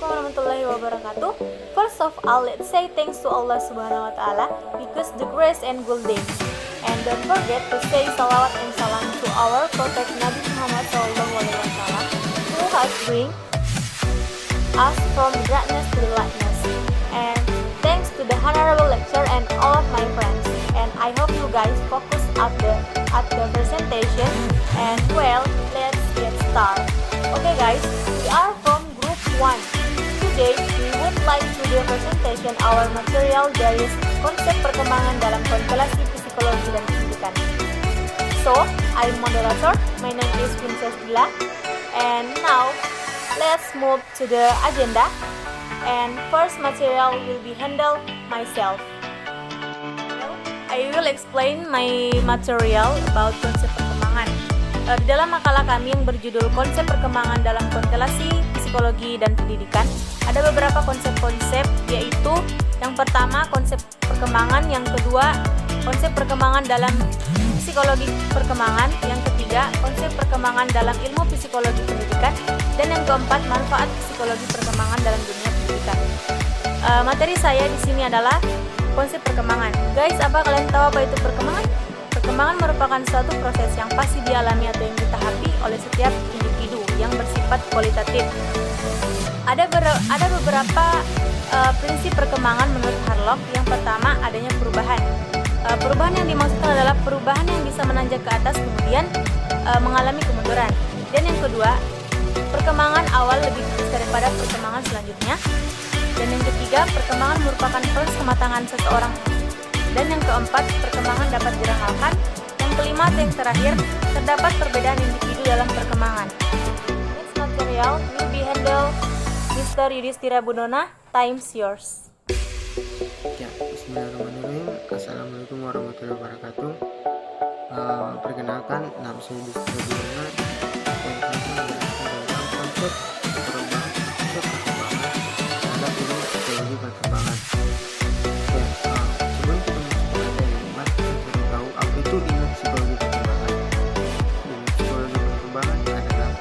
Assalamualaikum warahmatullahi wabarakatuh. First of all, let's say thanks to Allah Subhanahu wa Ta'ala because the grace and good days. And don't forget to say salawat and salam to our Prophet Nabi Muhammad SAW, who has bring us from darkness to lightness. And thanks to the honorable lecturer and all of my friends. And I hope you guys focus at the presentation. And well, let's get started. Okay guys, we are from group 1. Today we would like to do a presentation our material dari konsep perkembangan dalam konstelasi psikologi dan pendidikan. So, I'm moderator, my name is Princess Dila, and now let's move to the agenda. And first material will be handled myself. I will explain my material about konsep perkembangan. Di dalam makalah kami yang berjudul Konsep Perkembangan dalam Konstelasi Psikologi dan Pendidikan, ada beberapa konsep-konsep, yaitu yang pertama konsep perkembangan, yang kedua konsep perkembangan dalam psikologi perkembangan, yang ketiga konsep perkembangan dalam ilmu psikologi pendidikan, dan yang keempat manfaat psikologi perkembangan dalam dunia pendidikan. Materi saya di sini adalah konsep perkembangan. Guys, apa kalian tahu apa itu perkembangan? Perkembangan merupakan suatu proses yang pasti dialami atau yang ditahapi oleh setiap individu yang bersifat kualitatif. Ada beberapa prinsip perkembangan menurut Harlock. Yang pertama, adanya perubahan. Perubahan yang dimaksudkan adalah perubahan yang bisa menanjak ke atas kemudian mengalami kemunduran. Dan yang kedua, perkembangan awal lebih khusus daripada perkembangan selanjutnya. Dan yang ketiga, perkembangan merupakan proses kematangan seseorang. Dan yang keempat, perkembangan dapat diramalkan. Yang kelima atau yang terakhir, terdapat perbedaan individu dalam perkembangan. Next material will be handled Mr. Yudhistira Budona. Time's yours. Ya, bismillahirrahmanirrahim. Assalamualaikum warahmatullahi wabarakatuh. Perkenalkan, nama saya Yudhistira Budona. Dan saya menjelaskan tentang konsep perkembangan terhadap ilmu psikologi perkembangan. Sebelum kita masuk ke materi, mari kita tahu apa itu ilmu psikologi perkembangan. Ilmu psikologi perkembangan adalah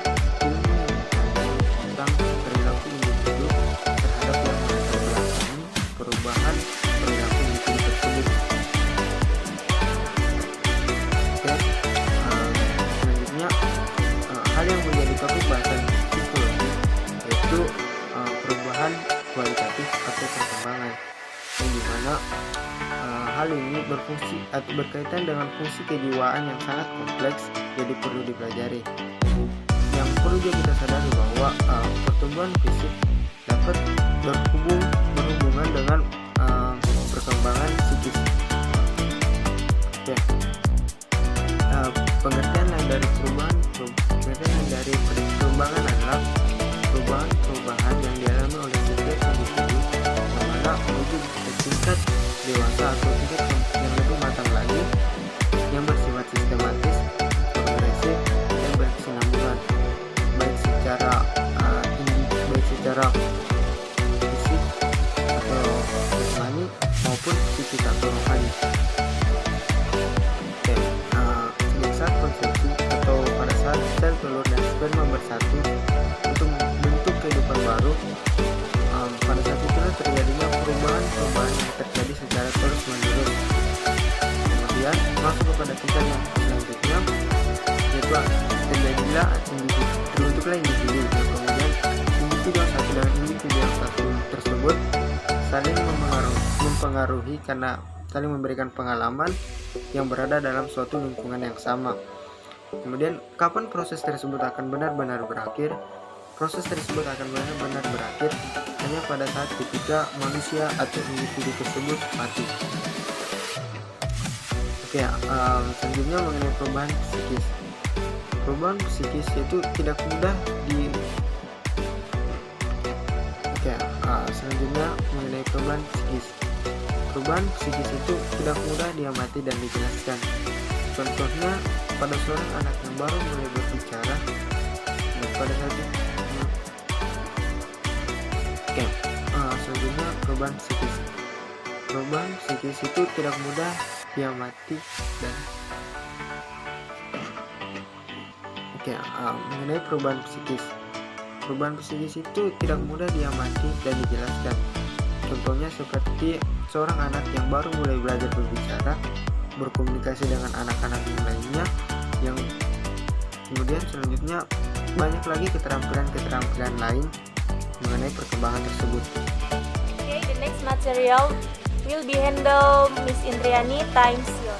ilmu yang mempelajari tentang perilaku individu terhadap yang melatar belakangi perubahan perilaku individu tersebut. Selanjutnya, hal yang menjadi topik bahasan psikologi yaitu perubahan kualitatif atau perkembangan, yang dimana hal ini berfungsi atau berkaitan dengan fungsi kejiwaan yang sangat kompleks, jadi perlu dipelajari. Yang perlu juga kita sadari bahwa pertumbuhan fisik dapat berhubungan dengan perkembangan psikis. Pengertian dari perkembangan adalah perubahan yang dialami oleh setiap individu yang mana menuju ke tingkat dewasa atau tingkat yang lebih matang lagi, yang bersifat sistematis, progresif, dan berkesinambungan, baik secara fisik atau jasmani maupun psikis atau rohani. Sejak saat konsepsi atau pada saat sel telur dan sperma bersatu untuk membentuk kehidupan baru, pada saat itulah terjadinya perubahan yang terjadi secara terus menerus. Kemudian masuk kepada tingkat yang selanjutnya, yaitu terbentuklah individu. Kemudian individu yang satu dan individu yang satu tersebut saling mempengaruhi karena saling memberikan pengalaman yang berada dalam suatu lingkungan yang sama. Kemudian kapan proses tersebut akan benar-benar berakhir? Proses tersebut akan benar-benar berakhir hanya pada saat ketika manusia atau individu tersebut mati. Selanjutnya mengenai perubahan psikis. Perubahan psikis itu tidak mudah selanjutnya mengenai perubahan psikis. Perubahan psikis itu tidak mudah diamati dan dijelaskan. Contohnya pada seorang anak yang baru mulai berbicara dan pada saat itu selanjutnya perubahan psikis. Perubahan psikis itu tidak mudah diamati dan mengenai perubahan psikis. perubahan psikis itu tidak mudah diamati dan dijelaskan. Contohnya seperti seorang anak yang baru mulai belajar berbicara, berkomunikasi dengan anak-anak yang lainnya, yang kemudian selanjutnya banyak lagi keterampilan-keterampilan lain mengenai perkembangan tersebut. Okay, the next material will be handled Miss Indriani times your.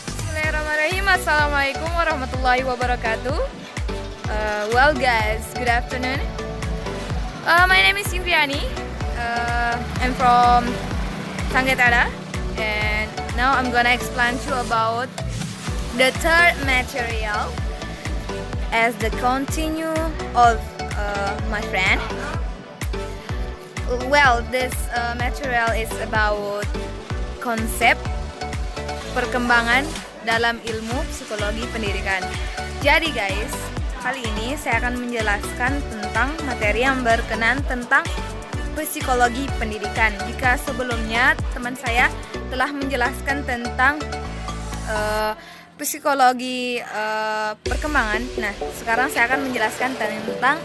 Bismillahirrahmanirrahim. Assalamualaikum warahmatullahi wabarakatuh. Well guys, good afternoon. My name is Indriani. I'm from Sangetara, and now I'm gonna explain to you about the third material as the continue of my friend. Well, this material is about konsep perkembangan dalam ilmu psikologi pendidikan. Jadi guys, kali ini saya akan menjelaskan tentang materi yang berkenaan tentang psikologi pendidikan. Jika sebelumnya teman saya telah menjelaskan tentang psikologi perkembangan, nah sekarang saya akan menjelaskan tentang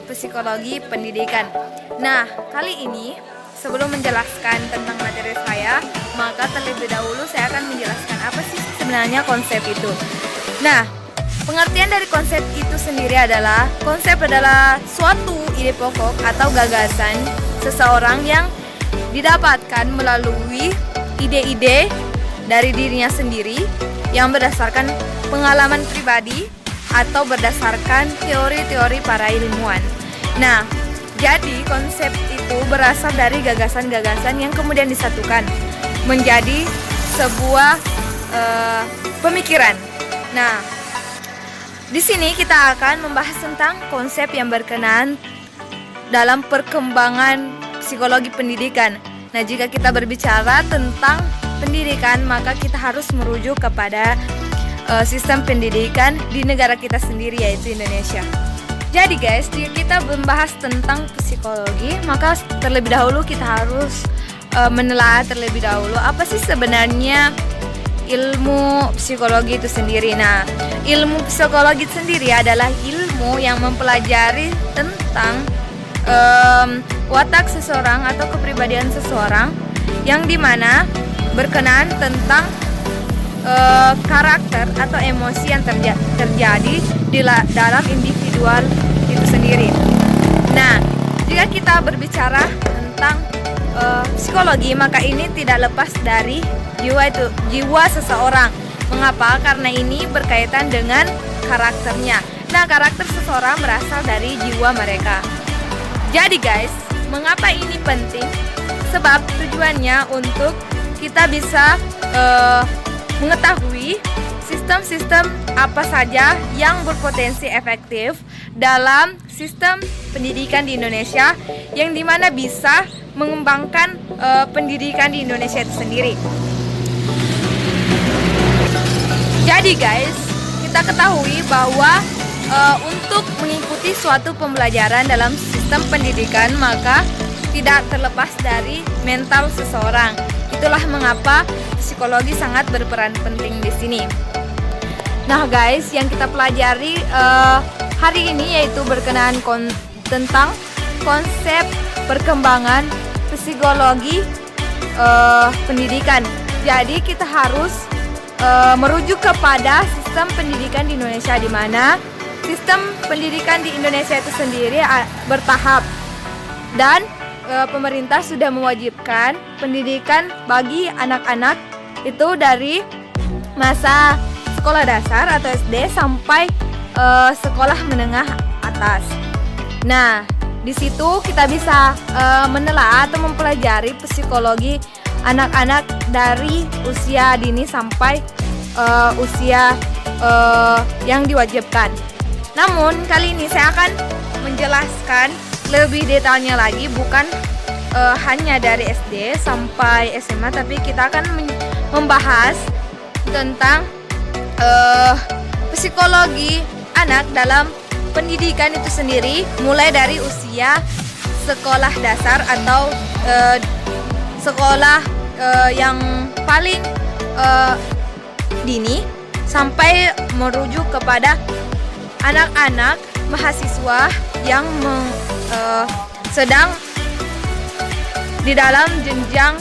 psikologi pendidikan. Nah, kali ini sebelum menjelaskan tentang materi saya, maka terlebih dahulu saya akan menjelaskan apa sih sebenarnya konsep itu. Nah, pengertian dari konsep itu sendiri adalah, konsep adalah suatu ide pokok atau gagasan seseorang yang didapatkan melalui ide-ide dari dirinya sendiri yang berdasarkan pengalaman pribadi atau berdasarkan teori-teori para ilmuwan. Nah, jadi konsep itu berasal dari gagasan-gagasan yang kemudian disatukan menjadi sebuah pemikiran. Nah, di sini kita akan membahas tentang konsep yang berkenaan dalam perkembangan psikologi pendidikan. Nah, jika kita berbicara tentang pendidikan, maka kita harus merujuk kepada sistem pendidikan di negara kita sendiri, yaitu Indonesia. Jadi guys, jika kita membahas tentang psikologi, maka terlebih dahulu kita harus menelaah terlebih dahulu apa sih sebenarnya ilmu psikologi itu sendiri. Nah, ilmu psikologi sendiri adalah ilmu yang mempelajari tentang watak seseorang atau kepribadian seseorang, yang dimana berkenaan tentang karakter atau emosi yang terjadi di dalam individual itu sendiri. Nah, jika kita berbicara tentang psikologi, maka ini tidak lepas dari jiwa seseorang. Mengapa? Karena ini berkaitan dengan karakternya. Nah, karakter seseorang berasal dari jiwa mereka. Jadi guys, mengapa ini penting? Sebab tujuannya untuk kita bisa mengetahui sistem-sistem apa saja yang berpotensi efektif dalam sistem pendidikan di Indonesia, yang dimana bisa mengembangkan pendidikan di Indonesia itu sendiri. Jadi guys, kita ketahui bahwa untuk mengikuti suatu pembelajaran dalam sistem pendidikan, maka tidak terlepas dari mental seseorang. Itulah mengapa psikologi sangat berperan penting di sini. Nah guys, yang kita pelajari hari ini yaitu berkenaan tentang konsep perkembangan psikologi pendidikan. Jadi kita harus merujuk kepada sistem pendidikan di Indonesia, di mana sistem pendidikan di Indonesia itu sendiri bertahap, dan pemerintah sudah mewajibkan pendidikan bagi anak-anak itu dari masa sekolah dasar atau SD sampai sekolah menengah atas. Nah, di situ kita bisa menelaah atau mempelajari psikologi anak-anak dari usia dini sampai usia yang diwajibkan. Namun kali ini saya akan menjelaskan lebih detailnya lagi, bukan hanya dari SD sampai SMA, tapi kita akan membahas tentang psikologi anak dalam pendidikan itu sendiri, mulai dari usia sekolah dasar atau sekolah yang paling dini sampai merujuk kepada anak-anak mahasiswa yang sedang di dalam jenjang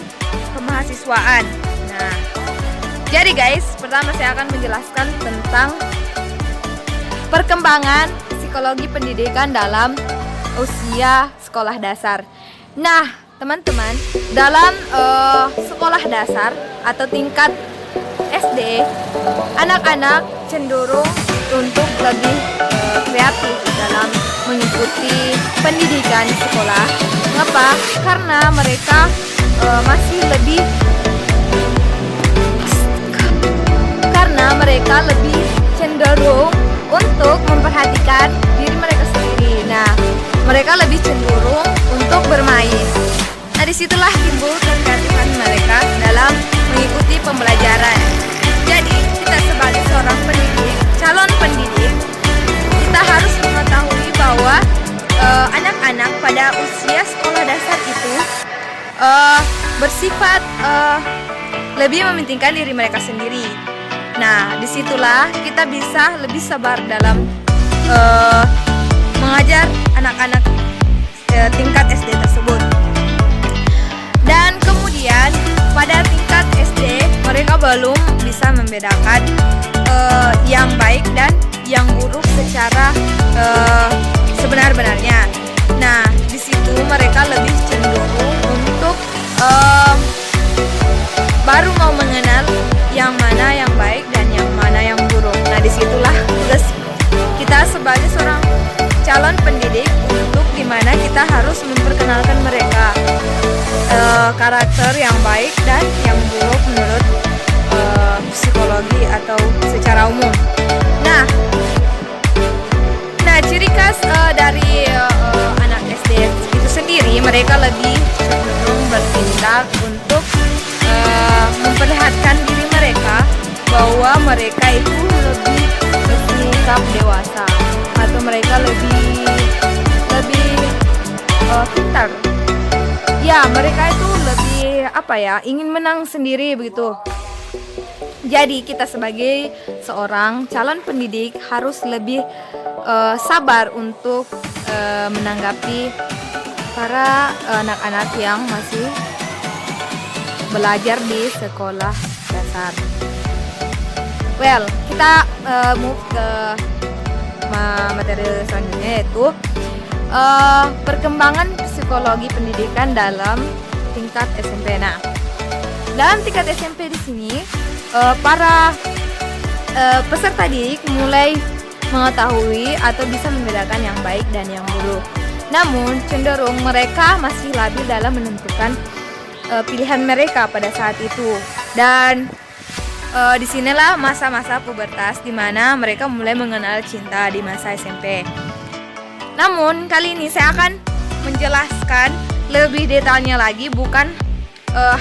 kemahasiswaan. Nah, jadi guys, pertama saya akan menjelaskan tentang perkembangan psikologi pendidikan dalam usia sekolah dasar. Nah, teman-teman, dalam sekolah dasar atau tingkat SD, anak-anak cenderung untuk lebih kreatif dalam mengikuti pendidikan di sekolah. Mengapa? Karena mereka lebih cenderung untuk memperhatikan diri mereka sendiri. Nah, mereka lebih cenderung untuk bermain. Nah, disitulah timbul kekreatifan mereka dalam mengikuti pembelajaran. Jadi, kita sebagai seorang pendidik, calon pendidik, kita harus mengetahui bahwa anak-anak pada usia sekolah dasar itu bersifat lebih mementingkan diri mereka sendiri. Nah, disitulah kita bisa lebih sabar dalam mengajar anak-anak tingkat SD tersebut. Dan kemudian pada tingkat SD mereka belum bisa membedakan yang baik dan yang buruk secara sebenar-benarnya. Nah, di situ mereka lebih cenderung untuk baru mau mengenal yang mana yang baik dan yang mana yang buruk. Nah, disitulah tugas kita sebagai seorang calon pendidik untuk dimana kita harus memperkenalkan mereka karakter yang baik dan yang buruk menurut psikologi atau secara umum. Nah, ciri khas dari anak SD itu sendiri, mereka lebih cenderung bertindak untuk memperlihatkan diri mereka bahwa mereka itu lebih bersikap dewasa atau mereka lebih pintar. Ya, mereka itu lebih ingin menang sendiri begitu. Jadi kita sebagai seorang calon pendidik harus lebih sabar untuk menanggapi para anak-anak yang masih belajar di sekolah dasar. Well, kita move ke materi selanjutnya, yaitu perkembangan psikologi pendidikan dalam tingkat SMP. Nah, dalam tingkat SMP di sini para peserta didik mulai mengetahui atau bisa membedakan yang baik dan yang buruk. Namun cenderung mereka masih labil dalam menentukan pilihan mereka pada saat itu. Dan disinilah masa-masa pubertas di mana mereka mulai mengenal cinta di masa SMP. Namun kali ini saya akan menjelaskan lebih detailnya lagi, bukan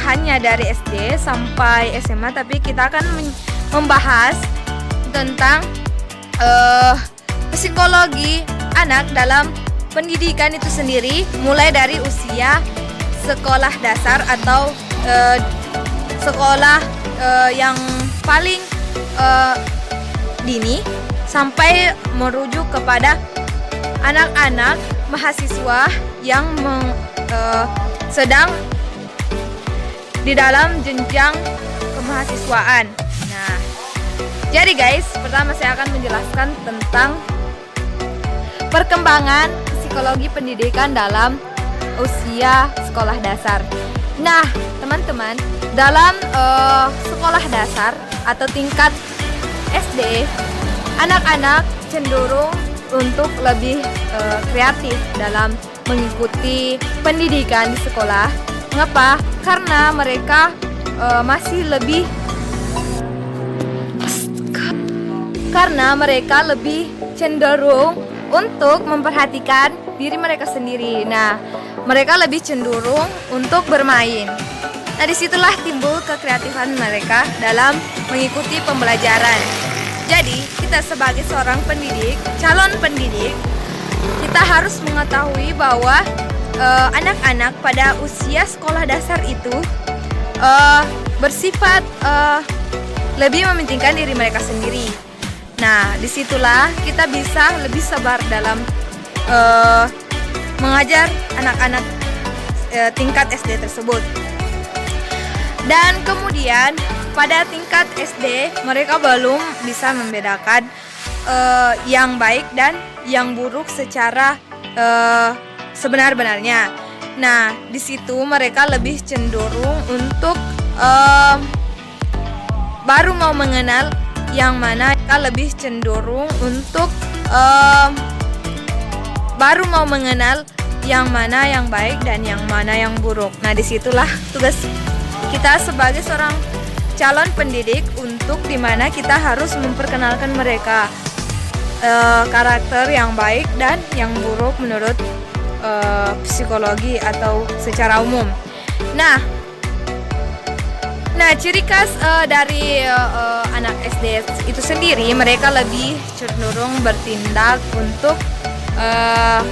hanya dari SD sampai SMA, tapi kita akan membahas tentang psikologi anak dalam pendidikan itu sendiri, mulai dari usia sekolah dasar atau sekolah yang paling dini sampai merujuk kepada anak-anak mahasiswa yang sedang di dalam jenjang kemahasiswaan. Nah, jadi guys, pertama saya akan menjelaskan tentang perkembangan psikologi pendidikan dalam usia sekolah dasar. Nah, teman-teman, dalam sekolah dasar atau tingkat SD, anak-anak cenderung untuk lebih kreatif dalam mengikuti pendidikan di sekolah. Mengapa? Karena mereka lebih cenderung untuk memperhatikan diri mereka sendiri. Nah, mereka lebih cenderung untuk bermain. Nah, disitulah timbul kekreatifan mereka dalam mengikuti pembelajaran. Jadi, kita sebagai seorang pendidik, calon pendidik, kita harus mengetahui bahwa anak-anak pada usia sekolah dasar itu bersifat lebih mementingkan diri mereka sendiri. Nah, disitulah kita bisa lebih sabar dalam mengajar anak-anak tingkat SD tersebut. Dan kemudian pada tingkat SD mereka belum bisa membedakan yang baik dan yang buruk secara sebenar-benarnya. Nah, di situ mereka lebih cenderung untuk baru mau mengenal yang mana, mereka lebih cenderung untuk baru mau mengenal yang mana yang baik dan yang mana yang buruk. Nah, disitulah tugas kita sebagai seorang calon pendidik untuk dimana kita harus memperkenalkan mereka karakter yang baik dan yang buruk menurut psikologi atau secara umum. Nah, ciri khas dari anak SD itu sendiri, mereka lebih cenderung bertindak untuk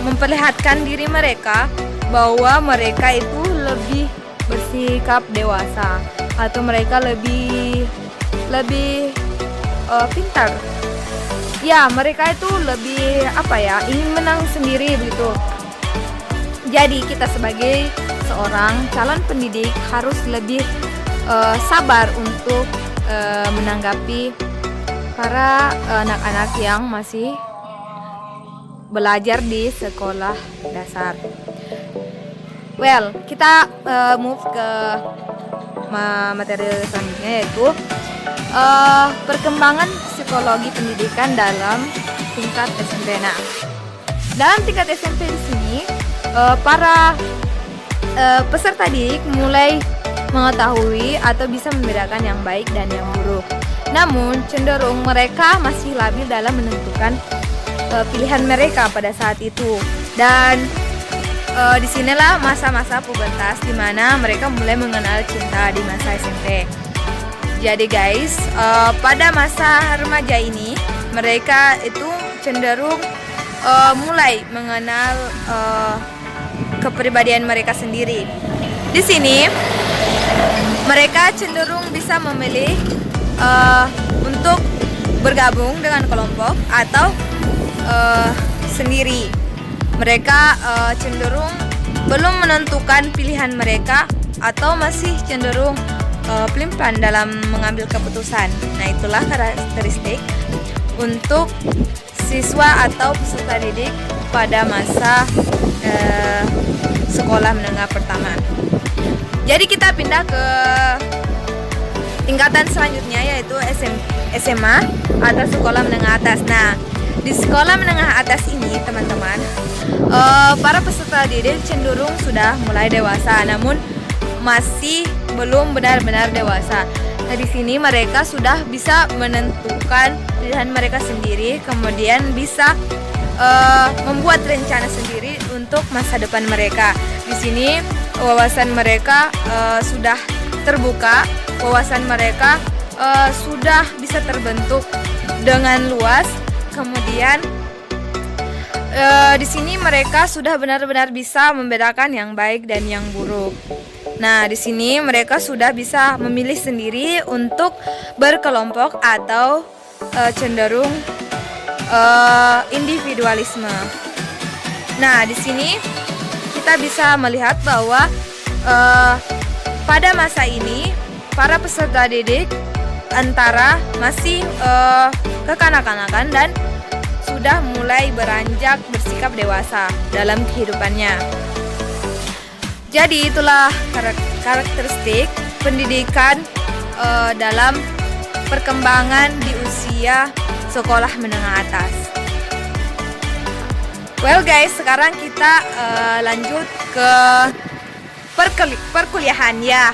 memperlihatkan diri mereka bahwa mereka itu lebih bersikap dewasa atau mereka lebih pintar. Ya, mereka itu lebih ingin menang sendiri begitu. Jadi kita sebagai seorang calon pendidik harus lebih sabar untuk menanggapi para anak-anak yang masih belajar di sekolah dasar. Well, kita move ke materi selanjutnya, yaitu perkembangan psikologi pendidikan dalam tingkat SMP. Nah, dalam tingkat SMP di sini para peserta didik mulai mengetahui atau bisa membedakan yang baik dan yang buruk. Namun cenderung mereka masih labil dalam menentukan pilihan mereka pada saat itu. Dan disinilah masa-masa pubertas di mana mereka mulai mengenal cinta di masa SMP. Jadi guys, pada masa remaja ini mereka itu cenderung mulai mengenal kepribadian mereka sendiri. Di sini mereka cenderung bisa memilih untuk bergabung dengan kelompok atau sendiri. Mereka cenderung belum menentukan pilihan mereka atau masih cenderung pelin-pelan dalam mengambil keputusan. Nah, itulah karakteristik untuk siswa atau peserta didik pada masa sekolah menengah pertama. Jadi kita pindah ke tingkatan selanjutnya, yaitu SMA atau sekolah menengah atas. Nah, di sekolah menengah atas ini teman-teman, para peserta didik cenderung sudah mulai dewasa, namun masih belum benar-benar dewasa. Nah, di sini mereka sudah bisa menentukan pilihan mereka sendiri, kemudian bisa membuat rencana sendiri untuk masa depan mereka. Di sini wawasan mereka sudah terbuka, wawasan mereka sudah bisa terbentuk dengan luas. Kemudian di sini mereka sudah benar-benar bisa membedakan yang baik dan yang buruk. Nah, di sini mereka sudah bisa memilih sendiri untuk berkelompok atau cenderung individualisme. Nah, di sini kita bisa melihat bahwa pada masa ini para peserta didik antara masih kekanak-kanakan dan sudah mulai beranjak bersikap dewasa dalam kehidupannya. Jadi itulah karakteristik pendidikan dalam perkembangan di usia sekolah menengah atas. Well guys, sekarang kita lanjut ke perkuliahan ya.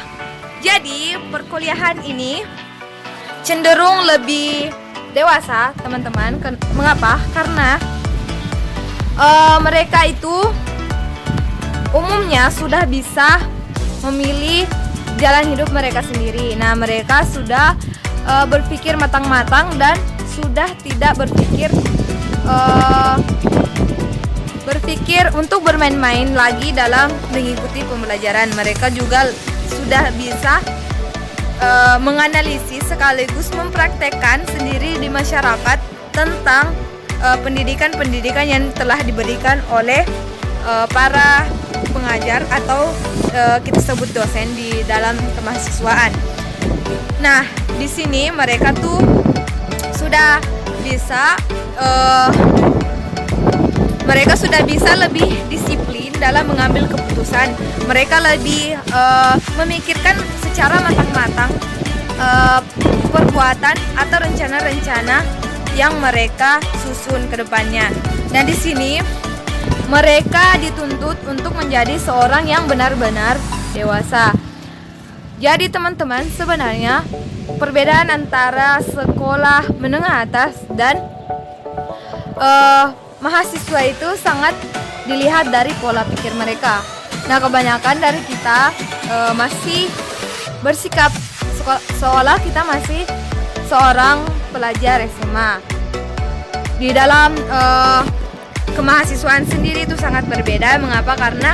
Jadi perkuliahan ini cenderung lebih dewasa teman-teman. Mengapa? Karena mereka itu umumnya sudah bisa memilih jalan hidup mereka sendiri. Nah, mereka sudah berpikir matang-matang dan sudah tidak berpikir untuk bermain-main lagi dalam mengikuti pembelajaran. Mereka juga sudah bisa menganalisis sekaligus mempraktekkan sendiri di masyarakat tentang pendidikan-pendidikan yang telah diberikan oleh para pengajar atau kita sebut dosen di dalam kemahasiswaan. Nah, di sini mereka tuh sudah bisa lebih disiplin dalam mengambil keputusan. Mereka lebih memikirkan secara matang-matang perbuatan atau rencana-rencana yang mereka susun ke depannya. Nah, di sini mereka dituntut untuk menjadi seorang yang benar-benar dewasa. Jadi teman-teman, sebenarnya perbedaan antara sekolah menengah atas dan mahasiswa itu sangat dilihat dari pola pikir mereka. Nah, kebanyakan dari kita masih bersikap seolah kita masih seorang pelajar SMA. Di dalam kemahasiswaan sendiri itu sangat berbeda. Mengapa? Karena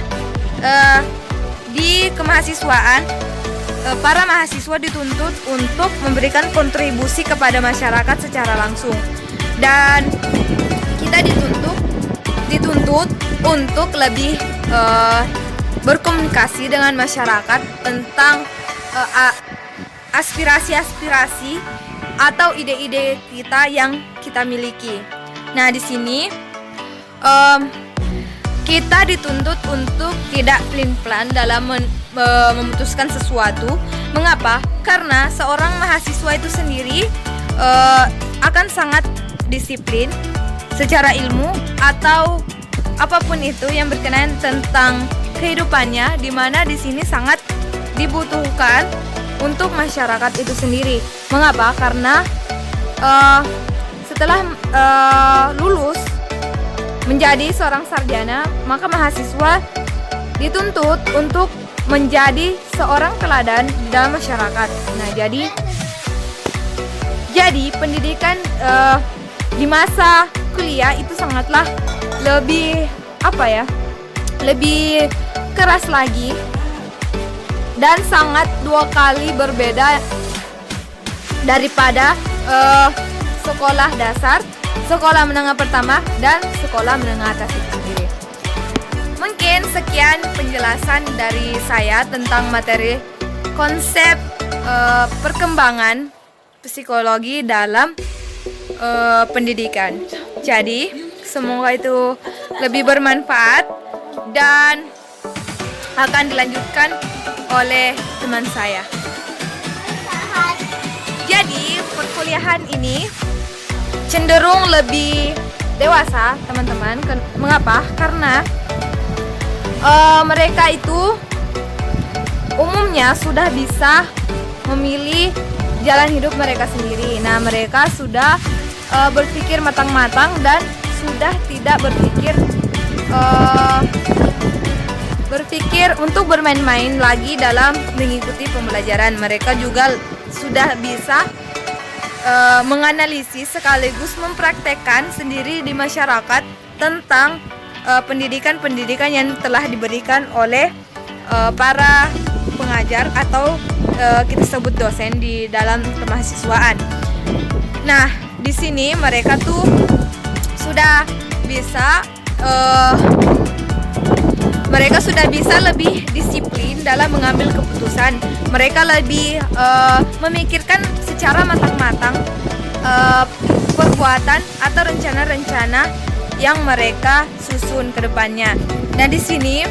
di kemahasiswaan para mahasiswa dituntut untuk memberikan kontribusi kepada masyarakat secara langsung, dan kita dituntut untuk lebih berkomunikasi dengan masyarakat tentang aspirasi-aspirasi atau ide-ide kita yang kita miliki. Nah, di sini kita dituntut untuk tidak pelin-pelan dalam memutuskan sesuatu. Mengapa? Karena seorang mahasiswa itu sendiri akan sangat disiplin secara ilmu atau apapun itu yang berkenaan tentang kehidupannya, di mana di sini sangat dibutuhkan untuk masyarakat itu sendiri. Mengapa? Karena setelah lulus menjadi seorang sarjana, maka mahasiswa dituntut untuk menjadi seorang teladan di dalam masyarakat. Nah, jadi pendidikan di masa kuliah itu sangatlah lebih lebih keras lagi, dan sangat dua kali berbeda daripada sekolah dasar, sekolah menengah pertama, dan sekolah menengah atas itu sendiri. Mungkin sekian penjelasan dari saya tentang materi konsep perkembangan psikologi dalam pendidikan. Jadi, semoga itu lebih bermanfaat dan akan dilanjutkan oleh teman saya. Jadi, perkuliahan ini cenderung lebih dewasa, teman-teman. Mengapa? Karena mereka itu umumnya sudah bisa memilih jalan hidup mereka sendiri. Nah, mereka sudah berpikir matang-matang dan sudah tidak berpikir untuk bermain-main lagi dalam mengikuti pembelajaran. Mereka juga sudah bisa menganalisis sekaligus mempraktekkan sendiri di masyarakat tentang pendidikan-pendidikan yang telah diberikan oleh para pengajar atau kita sebut dosen di dalam kemahasiswaan. Nah, di sini mereka tuh sudah bisa lebih disiplin dalam mengambil keputusan. Mereka lebih memikirkan secara matang-matang perbuatan atau rencana-rencana yang mereka susun ke depannya. Nah, di sini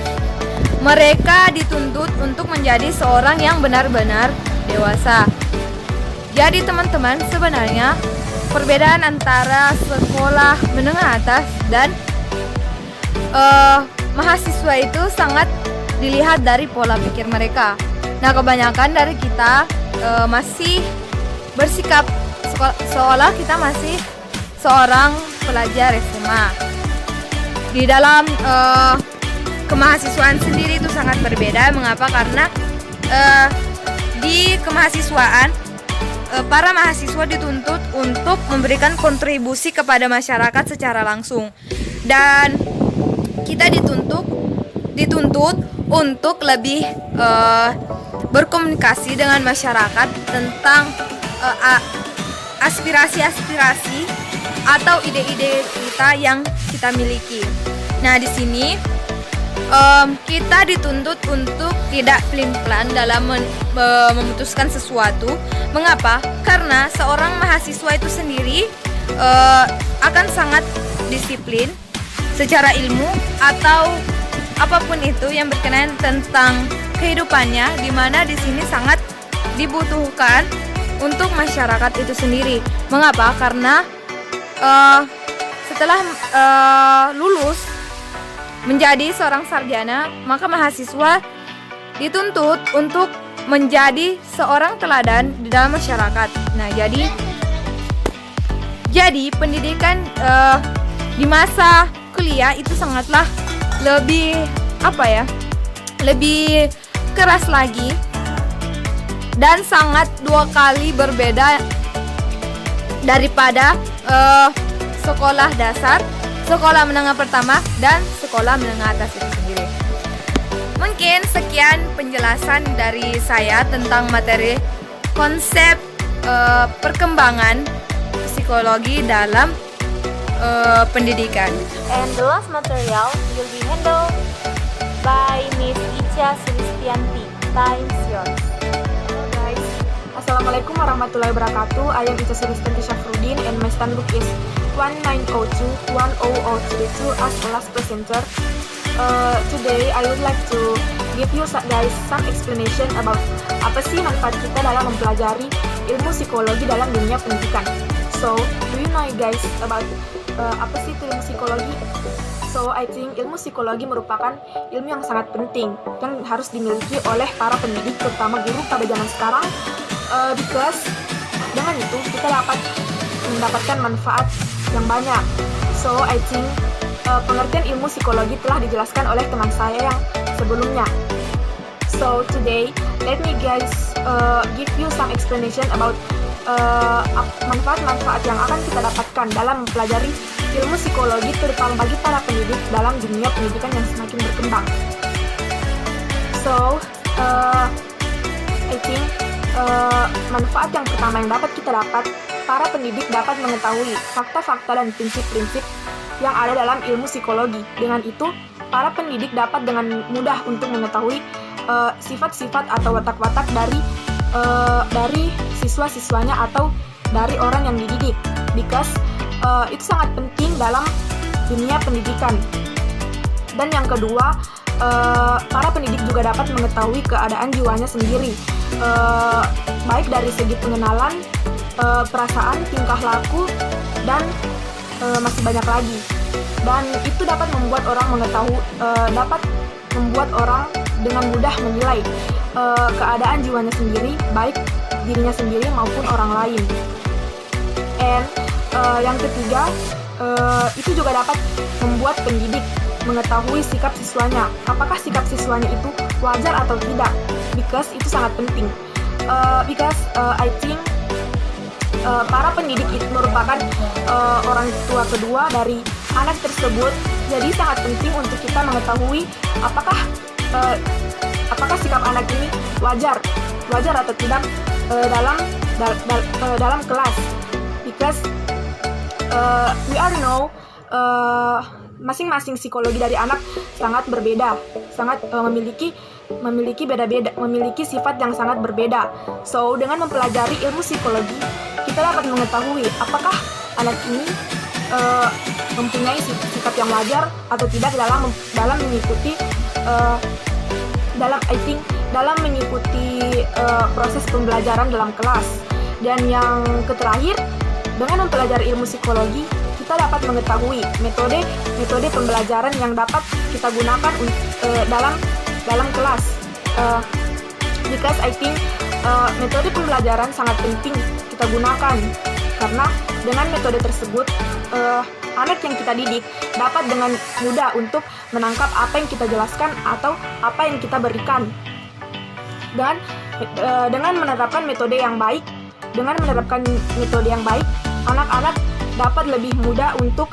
mereka dituntut untuk menjadi seorang yang benar-benar dewasa. Jadi teman-teman, sebenarnya perbedaan antara sekolah menengah atas dan mahasiswa itu sangat dilihat dari pola pikir mereka. Nah, kebanyakan dari kita masih bersikap seolah kita masih seorang pelajar SMA. Di dalam kemahasiswaan sendiri itu sangat berbeda. Mengapa? Karena di kemahasiswaan para mahasiswa dituntut untuk memberikan kontribusi kepada masyarakat secara langsung, dan kita dituntut untuk lebih berkomunikasi dengan masyarakat tentang aspirasi-aspirasi atau ide-ide kita yang kita miliki. Nah, di sini kita dituntut untuk tidak pelin-pelan dalam memutuskan sesuatu. Mengapa? Karena seorang mahasiswa itu sendiri akan sangat disiplin secara ilmu atau apapun itu yang berkenaan tentang kehidupannya, di mana di sini sangat dibutuhkan untuk masyarakat itu sendiri. Mengapa? Karena setelah lulus menjadi seorang sarjana, maka mahasiswa dituntut untuk menjadi seorang teladan di dalam masyarakat. Nah, jadi pendidikan di masa kuliah itu sangatlah lebih lebih keras lagi dan sangat 2 kali berbeda daripada sekolah dasar, sekolah menengah pertama, dan sekolah menengah atas itu sendiri. Mungkin sekian penjelasan dari saya tentang materi konsep perkembangan psikologi dalam pendidikan. And the last material will be handled by Miss Ica Sulistianti. Time's yours. Hello guys, Assalamualaikum warahmatullahi wabarakatuh. I am Ica Sulistianti Syafruddin and my stand book is 1902-10032 as the last presenter. Today I would like to give you guys some explanation about apa sih manfaat kita dalam mempelajari ilmu psikologi dalam dunia pendidikan. So, do you know guys about apa sih itu ilmu psikologi? So, I think ilmu psikologi merupakan ilmu yang sangat penting yang harus dimiliki oleh para pendidik, terutama guru pada zaman sekarang, because dengan itu kita dapat mendapatkan manfaat yang banyak. So, I think pengertian ilmu psikologi telah dijelaskan oleh teman saya yang sebelumnya. So, today, let me guys give you some explanation about manfaat-manfaat yang akan kita dapatkan dalam mempelajari ilmu psikologi, terutama bagi para pendidik dalam dunia pendidikan yang semakin berkembang. So, I think manfaat yang pertama yang dapat kita dapat, para pendidik dapat mengetahui fakta-fakta dan prinsip-prinsip yang ada dalam ilmu psikologi. Dengan itu, para pendidik dapat dengan mudah untuk mengetahui sifat-sifat atau watak-watak dari siswa-siswanya atau dari orang yang dididik, because itu sangat penting dalam dunia pendidikan. Dan yang kedua, para pendidik juga dapat mengetahui keadaan jiwanya sendiri, baik dari segi pengenalan, perasaan, tingkah laku, dan masih banyak lagi. Dan itu dapat membuat orang dengan mudah menilai keadaan jiwanya sendiri, baik dirinya sendiri maupun orang lain. And yang ketiga, itu juga dapat membuat pendidik mengetahui sikap siswanya. Apakah sikap siswanya itu wajar atau tidak? Because itu sangat penting. Because I think para pendidik itu merupakan orang tua kedua dari anak tersebut. Jadi sangat penting untuk kita mengetahui apakah sikap anak ini wajar atau tidak dalam kelas. Because we all know masing-masing psikologi dari anak sangat berbeda, sangat memiliki sifat yang sangat berbeda. So, dengan mempelajari ilmu psikologi, kita dapat mengetahui apakah anak ini mempunyai sikap yang wajar atau tidak dalam mengikuti proses pembelajaran dalam kelas. Dan yang terakhir, dengan mempelajari ilmu psikologi, kita dapat mengetahui metode pembelajaran yang dapat kita gunakan dalam kelas. Because I think metode pembelajaran sangat penting kita gunakan, karena dengan metode tersebut anak yang kita didik dapat dengan mudah untuk menangkap apa yang kita jelaskan atau apa yang kita berikan. Dan dengan menerapkan metode yang baik, anak-anak dapat lebih mudah untuk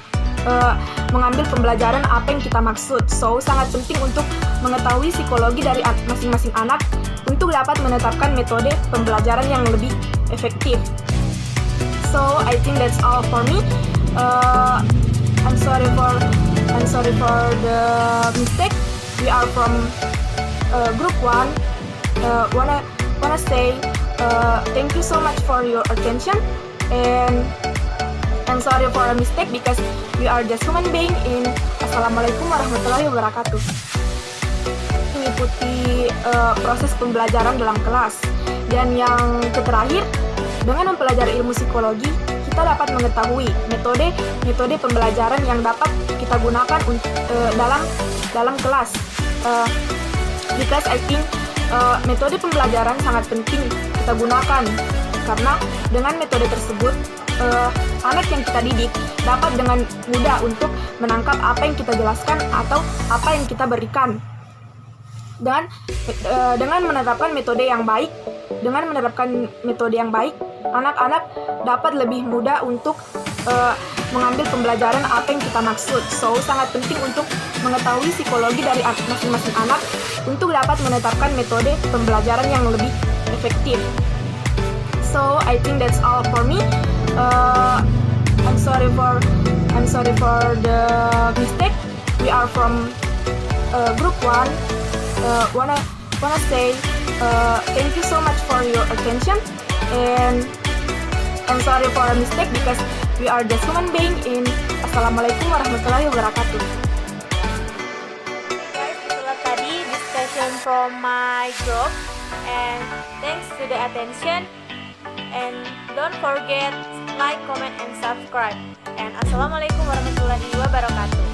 mengambil pembelajaran apa yang kita maksud. So, sangat penting untuk mengetahui psikologi dari masing-masing anak untuk dapat menetapkan metode pembelajaran yang lebih efektif. So, I think that's all for me. I'm sorry for the mistake. We are from group 1. Wanna say thank you so much for your attention, and I'm sorry for a mistake because we are just human being in. Assalamualaikum warahmatullahi wabarakatuh. Mengikuti proses pembelajaran dalam kelas. Dan yang terakhir, dengan mempelajari ilmu psikologi, kita dapat mengetahui metode pembelajaran yang dapat kita gunakan dalam kelas. Because I think metode pembelajaran sangat penting kita gunakan, karena dengan metode tersebut anak yang kita didik dapat dengan mudah untuk menangkap apa yang kita jelaskan atau apa yang kita berikan. Dengan menerapkan metode yang baik, anak-anak dapat lebih mudah untuk mengambil pembelajaran apa yang kita maksud. So, sangat penting untuk mengetahui psikologi dari masing-masing anak untuk dapat menetapkan metode pembelajaran yang lebih efektif. So, I think that's all for me. I'm sorry for the mistake. We are from group 1. Wanna say thank you so much for your attention, and I'm sorry for a mistake because we are just human being in. Assalamualaikum warahmatullahi wabarakatuh. Guys, itulah tadi discussion from my group, and thanks to the attention, and don't forget like, comment, and subscribe. And assalamualaikum warahmatullahi wabarakatuh.